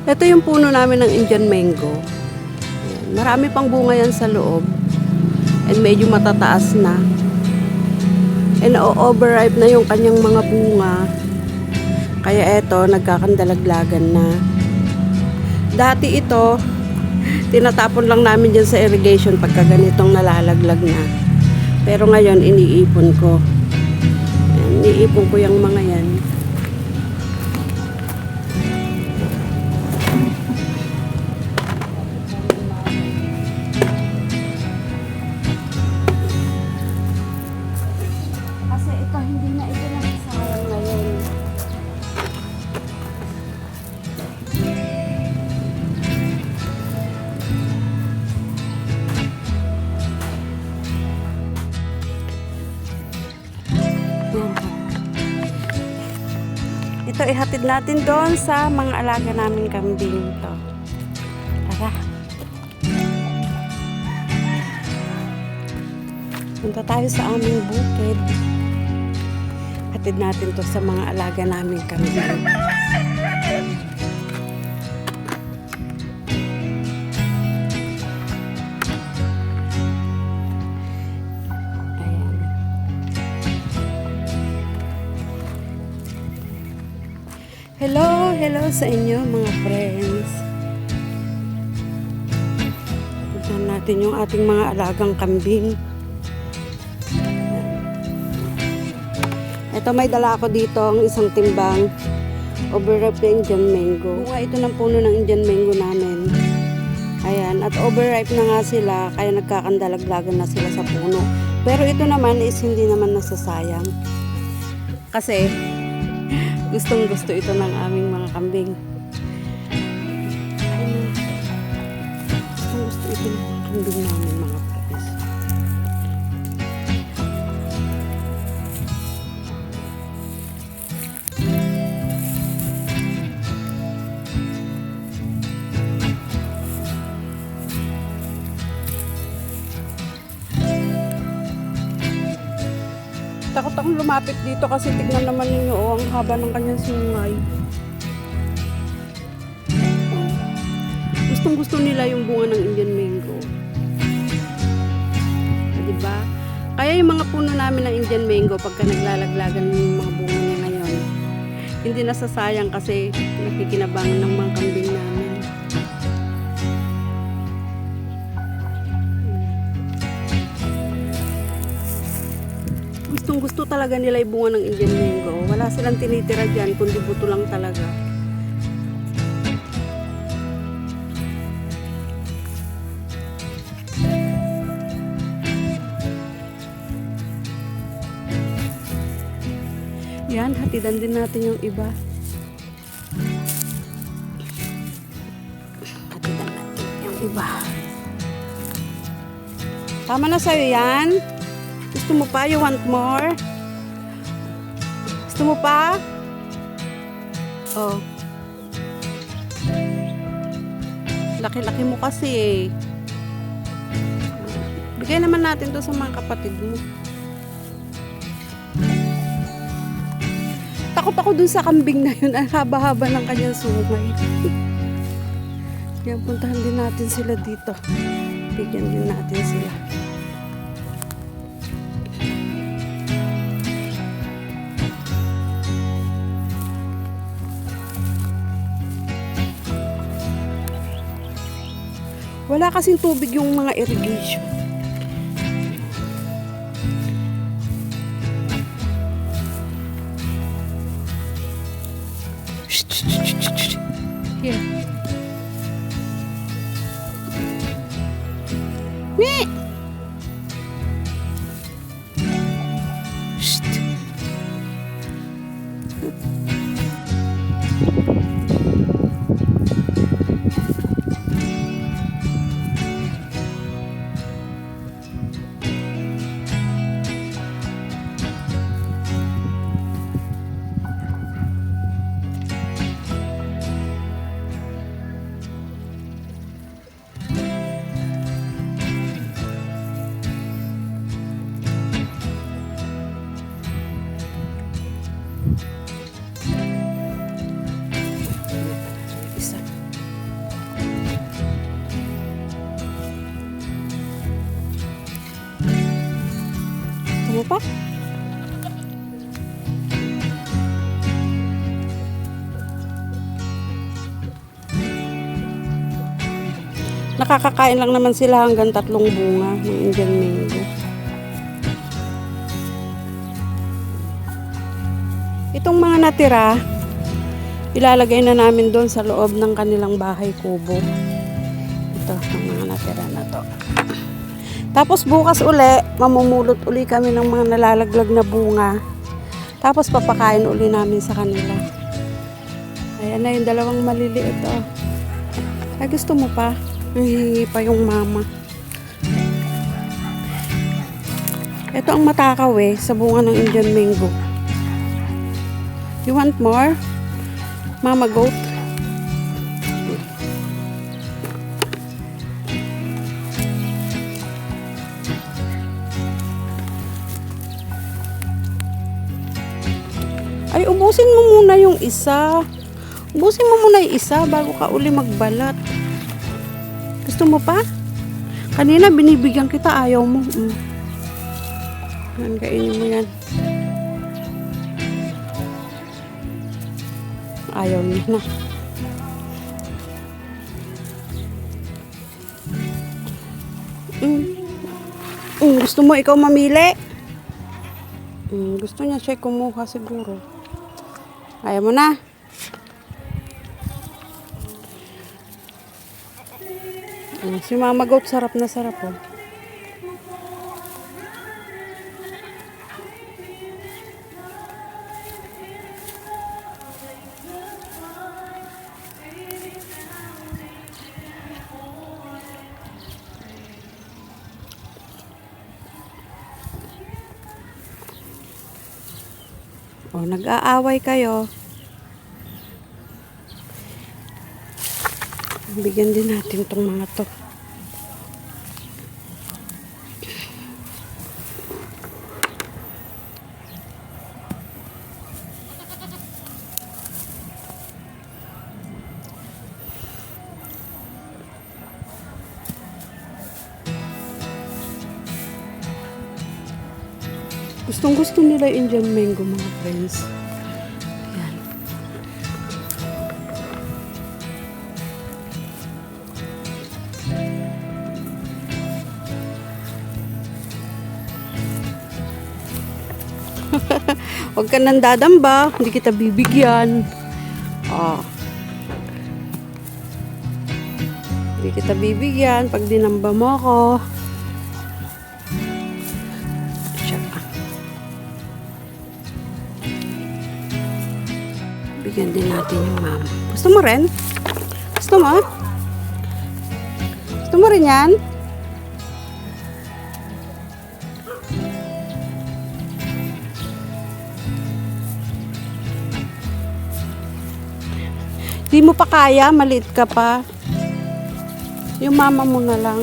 Ito yung puno namin ng Indian mango. Ayan. Marami pang bunga yan sa loob. And medyo matataas na. And overripe na yung kanyang mga bunga. Kaya eto, nagkakandalaglagan na. Dati ito, tinatapon lang namin dyan sa irrigation pagka ganitong nalalaglag na. Pero ngayon, iniipon ko. Ayan, iniipon ko yung mga yan. Kasi ito, hindi na ito nasasayang ngayon. Ito ihatid natin doon sa mga alaga namin kambing to. Tara. Punta tayo sa aming bukid. Hatid natin to sa mga alaga namin kambing. Hello sa inyo mga friends. Tignan natin yung ating mga alagang kambing. Ito may dala ako dito ang isang timbang overripe na Indian mango. Bunga ito ng puno ng Indian mango namin. Ayan, at overripe na nga sila kaya nagkakandalaglagan na sila sa puno. Pero ito naman is hindi naman nasasayang. Kasi gustong gusto ito ng aming mga kambing. Gustong gusto ito ng mga kambing namin mga friends. Takot akong lumapit dito kasi tignan naman ninyo ang haba ng kanyang sungay. Gustong gusto nila yung bunga ng Indian mango. Diba? Kaya yung mga puno namin ng Indian mango pagka naglalaglagan yung mga bunga niya ngayon, hindi nasasayang kasi nakikinabangan ng mga kambing namin. Gusto talaga nila yung bunga ng Indian mango. Wala silang tinitira dyan, kundi buto lang talaga. Yan, hatidan din natin yung iba. Hatidan natin yung iba. Tama na sa'yo yan? Gusto mo pa? You want more? Gusto mo pa? Oh. Laki-laki mo kasi eh. Bigay naman natin to sa mga kapatid mo. Takot ako dun sa kambing na yun. Ang haba-haba ng kanyang sungay. Kaya puntahan din natin sila dito. Bigyan din natin sila. Wala kasing tubig yung mga irrigation. Here. Me. pa? Nakakakain lang naman sila hanggang 3 bunga ng Indian mango. Itong mga natira, ilalagay na namin doon sa loob ng kanilang bahay kubo. Ito, ang mga natira na to. Tapos bukas uli, mamumulot uli kami ng mga nalalaglag na bunga. Tapos papakain uli namin sa kanila. Ayan na yung dalawang maliliit. Oh. Ay, gusto mo pa? Hihingi pa yung mama. Ito ang matakaw sa bunga ng Indian mango. You want more? Mama goat? Ay, ubusin mo muna yung isa. Ubusin mo muna yung isa bago ka uli magbalat. Gusto mo pa? Kanina binibigyan kita, ayaw mo. Yan, kainin mo yan. Ayaw niya na. Gusto mo ikaw mamili? Gusto niya siya kumuha siguro. Ayaw mo na. Si Mama Goat, sarap na sarap oh. Oh, nag-aaway kayo. Bigyan din natin tong mga to. Gustong gusto nila Indian mango mga friends. Ayan. Huwag ka nang dadamba, hindi kita bibigyan. Hindi kita bibigyan pag dinamba mo ako. Bigyan din natin yung mama. Gusto mo rin? Gusto mo? Gusto mo rin yan? Di mo pa kaya, maliit ka pa. Yung mama mo na lang.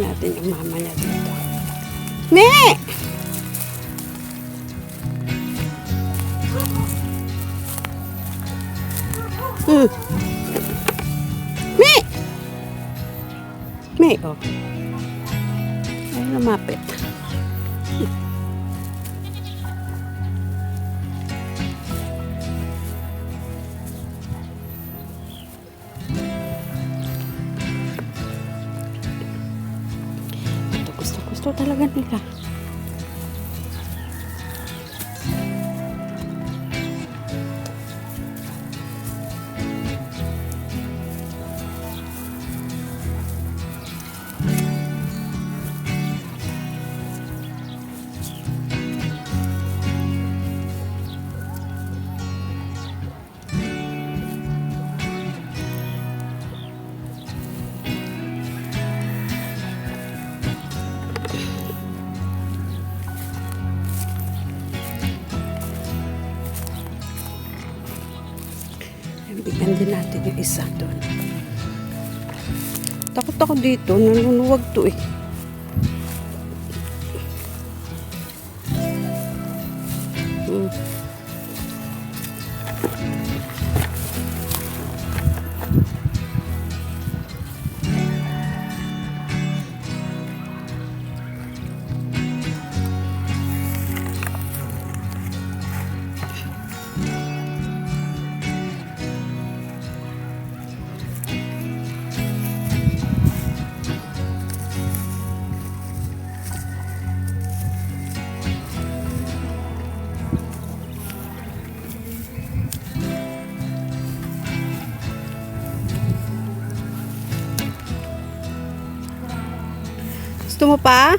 Natin yung mama niya dito. Ne! Me! Me, oh. Ay, lumapit. Ito, gusto talaga nila. Bigyan din natin yung isa doon. Takot ako dito, nanunuwag to eh. Gusto mo pa?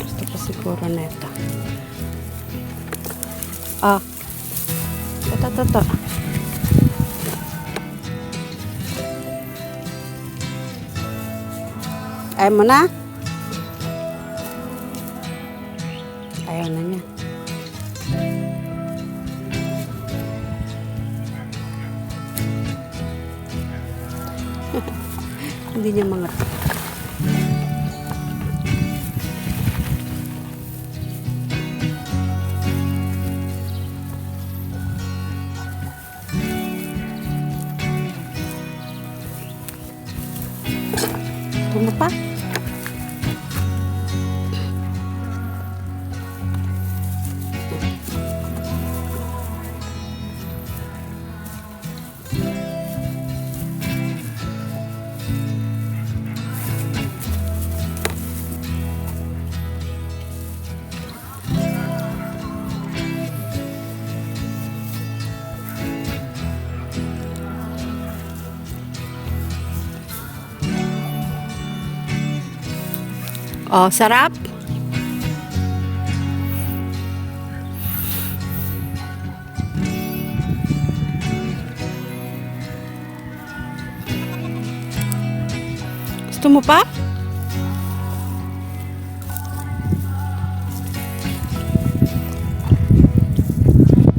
Gusto ko siguro nito. Ah. Ito. Ayaw mo na? Ayaw na niya. Hindi niya mga... Ano pa? Oh, sarap. Gusto mo pa?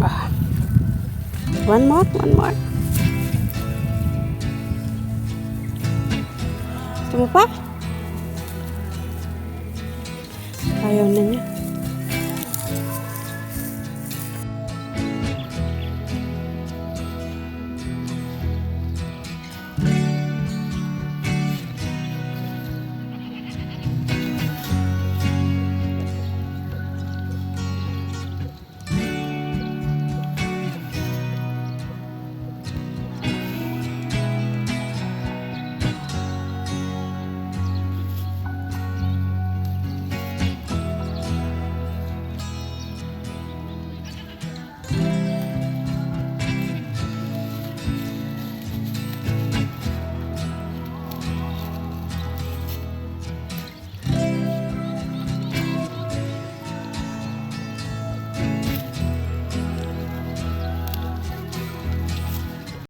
Ah. One more. Gusto mo pa? Ayaw na niya.